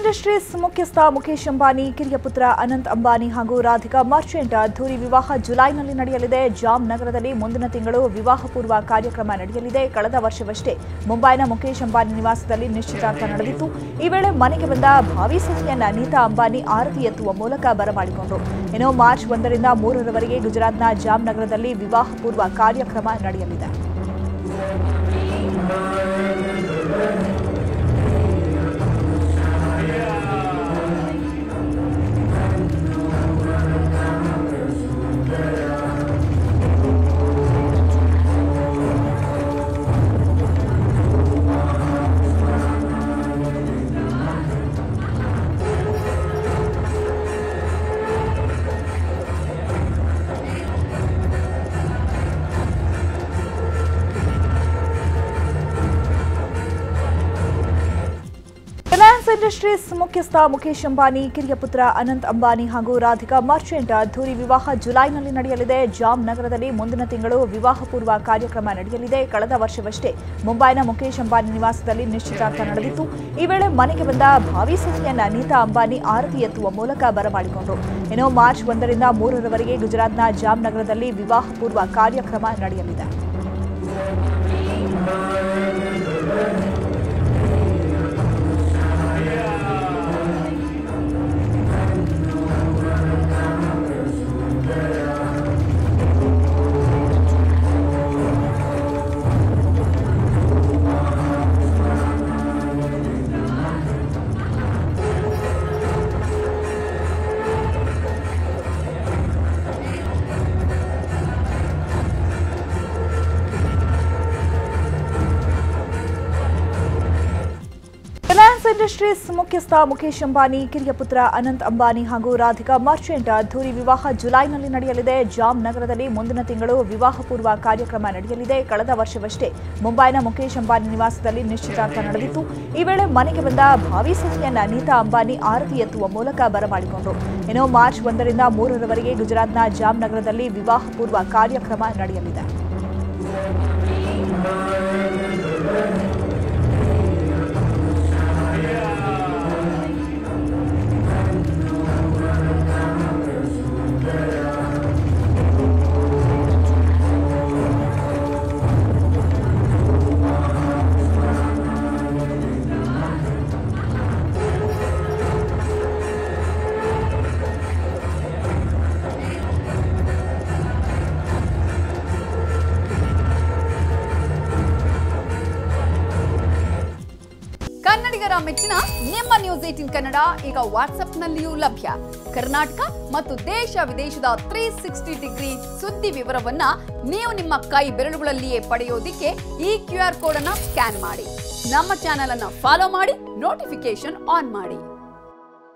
Industries ಮುಖ್ಯಸ್ಥ ಮುಖೇಶ್ ಅಂಬಾನಿ ಕಿರಿಯ ಪುತ್ರ ಅನಂತ್ ಅಂಬಾನಿ ಹಾಗೂ ರಾಧಿಕಾ ಮರ್ಚೆಂಟ್ ಅದ್ದೂರಿ ವಿವಾಹ ಜುಲೈನಲ್ಲಿ ನಡೆಯಲಿದೆ. ಜಾಮ್ ನಗರದಲ್ಲಿ ಮುಂದಿನ ತಿಂಗಳು ವಿವಾಹ ಪೂರ್ವ ಕಾರ್ಯಕ್ರಮ ನಡೆಯಲಿದೆ. ಕಳೆದ ವರ್ಷವಷ್ಟೇ ಮುಂಬೈನ ಮುಖೇಶ್ ಅಂಬಾನಿ ನಿವಾಸದಲ್ಲಿ ನಿಶ್ಚಿತಾರ್ಥ ನಡೆದಿತ್ತು. ಈ ವೇಳೆ ಮನೆಗೆ ಬಂದ ಭಾವಿ ಸೊಸೆಯನ್ನ ನೀತಾ ಅಂಬಾನಿ ಆರತಿ ಎತ್ತುವ ಮೂಲಕ ಬರಮಾಡಿಕೊಂಡರು. ಇನ್ನು ಮಾರ್ಚ್ 1ರಿಂದ 3ರವರೆಗೆ ಗುಜರಾತ್ನ ಜಾಮ್ ನಗರದಲ್ಲಿ ವಿವಾಹ ಪೂರ್ವ ಕಾರ್ಯಕ್ರಮ ನಡೆಯಲಿದೆ. ಇಂಡಸ್ಟ್ರೀಸ್ ಮುಖ್ಯಸ್ಥ ಮುಖೇಶ್ ಅಂಬಾನಿ ಕಿರಿಯ ಪುತ್ರ ಅನಂತ್ ಅಂಬಾನಿ ಹಾಗೂ ರಾಧಿಕಾ ಮರ್ಚೆಂಟ್ ಅದ್ದೂರಿ ವಿವಾಹ ಜುಲೈನಲ್ಲಿ ನಡೆಯಲಿದೆ. ಜಾಮ್ ನಗರದಲ್ಲಿ ಮುಂದಿನ ತಿಂಗಳು ವಿವಾಹ ಪೂರ್ವ ಕಾರ್ಯಕ್ರಮ ನಡೆಯಲಿದೆ. ಕಳೆದ ವರ್ಷವಷ್ಟೇ ಮುಂಬೈನ ಮುಖೇಶ್ ಅಂಬಾನಿ ನಿವಾಸದಲ್ಲಿ ನಿಶ್ಚಿತಾರ್ಥ ನಡೆದಿತ್ತು. ಈ ವೇಳೆ ಮನೆಗೆ ಬಂದ ಭಾವಿ ಸೊಸೆಯನ್ನ ನೀತಾ ಅಂಬಾನಿ ಆರತಿ ಎತ್ತುವ ಮೂಲಕ ಬರಮಾಡಿಕೊಂಡರು. ಇನ್ನು ಮಾರ್ಚ್ 1ರಿಂದ 3ರವರೆಗೆ ಗುಜರಾತ್ನ ಜಾಮ್ ನಗರದಲ್ಲಿ ವಿವಾಹ ಪೂರ್ವ ಕಾರ್ಯಕ್ರಮ ನಡೆಯಲಿದೆ. ಇಂಡಸ್ಟ್ರೀಸ್ ಮುಖ್ಯಸ್ಥ ಮುಖೇಶ್ ಅಂಬಾನಿ ಕಿರಿಯ ಪುತ್ರ ಅನಂತ್ ಅಂಬಾನಿ ಹಾಗೂ ರಾಧಿಕಾ ಮರ್ಚೆಂಟ್ ಅದ್ದೂರಿ ವಿವಾಹ ಜುಲೈನಲ್ಲಿ ನಡೆಯಲಿದೆ. ಜಾಮ್ ನಗರದಲ್ಲಿ ಮುಂದಿನ ತಿಂಗಳು ವಿವಾಹ ಪೂರ್ವ ಕಾರ್ಯಕ್ರಮ ನಡೆಯಲಿದೆ. ಕಳೆದ ವರ್ಷವಷ್ಟೇ ಮುಂಬೈನ ಮುಖೇಶ್ ಅಂಬಾನಿ ನಿವಾಸದಲ್ಲಿ ನಿಶ್ಚಿತಾರ್ಥ ನಡೆದಿತ್ತು. ಈ ವೇಳೆ ಮನೆಗೆ ಬಂದ ಭಾವಿ ಸೊಸೆಯನ್ನ ನೀತಾ ಅಂಬಾನಿ ಆರತಿ ಎತ್ತುವ ಮೂಲಕ ಬರಮಾಡಿಕೊಂಡರು. ಇನ್ನು ಮಾರ್ಚ್ 1ರಿಂದ 3ರವರೆಗೆ ಗುಜರಾತ್ನ ಜಾಮ್ ನಗರದಲ್ಲಿ ವಿವಾಹ ಪೂರ್ವ ಕಾರ್ಯಕ್ರಮ ನಡೆಯಲಿದೆ. ಕನ್ನಡಿಗರ ಮೆಚ್ಚಿನ ನಿಮ್ಮ ನ್ಯೂಸ್ 18 ಕನ್ನಡ ಈಗ ವಾಟ್ಸ್ಆಪ್ನಲ್ಲಿಯೂ ಲಭ್ಯ. ಕರ್ನಾಟಕ ಮತ್ತು ದೇಶ ವಿದೇಶದ 360 ಡಿಗ್ರಿ ಸುದ್ದಿ ವಿವರವನ್ನ ನೀವು ನಿಮ್ಮ ಕೈ ಬೆರಳುಗಳಲ್ಲಿಯೇ ಪಡೆಯೋದಿಕ್ಕೆ ಈ QR ಕೋಡ್ ಅನ್ನು ಸ್ಕ್ಯಾನ್ ಮಾಡಿ. ನಮ್ಮ ಚಾನೆಲ್ ಅನ್ನು ಫಾಲೋ ಮಾಡಿ, ನೋಟಿಫಿಕೇಶನ್ ಆನ್ ಮಾಡಿ.